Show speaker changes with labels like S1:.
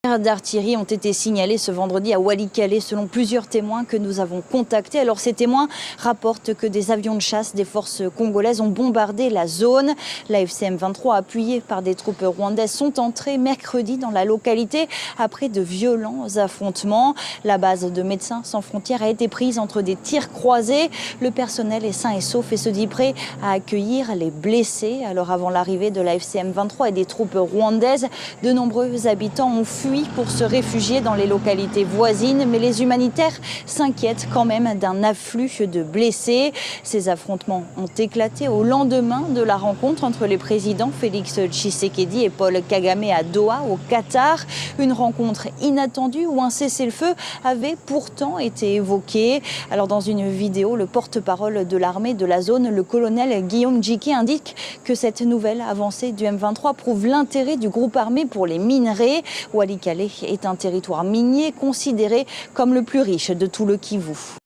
S1: D'artillerie ont été signalés ce vendredi à Walikale selon plusieurs témoins que nous avons contactés. Alors ces témoins rapportent que des avions de chasse des forces congolaises ont bombardé la zone. La FCM 23, appuyée par des troupes rwandaises, sont entrés mercredi dans la localité après de violents affrontements. La base de Médecins sans frontières a été prise entre des tirs croisés. Le personnel est sain et sauf et se dit prêt à accueillir les blessés. Alors avant l'arrivée de la FCM 23 et des troupes rwandaises, de nombreux habitants ont fui pour se réfugier dans les localités voisines, mais les humanitaires s'inquiètent quand même d'un afflux de blessés. Ces affrontements ont éclaté au lendemain de la rencontre entre les présidents Félix Tshisekedi et Paul Kagame à Doha, au Qatar. Une rencontre inattendue où un cessez-le-feu avait pourtant été évoqué. Alors dans une vidéo, le porte-parole de l'armée de la zone, le colonel Guillaume Djiki, indique que cette nouvelle avancée du M23 prouve l'intérêt du groupe armé pour les minerais. Walikale est un territoire minier considéré comme le plus riche de tout le Kivu.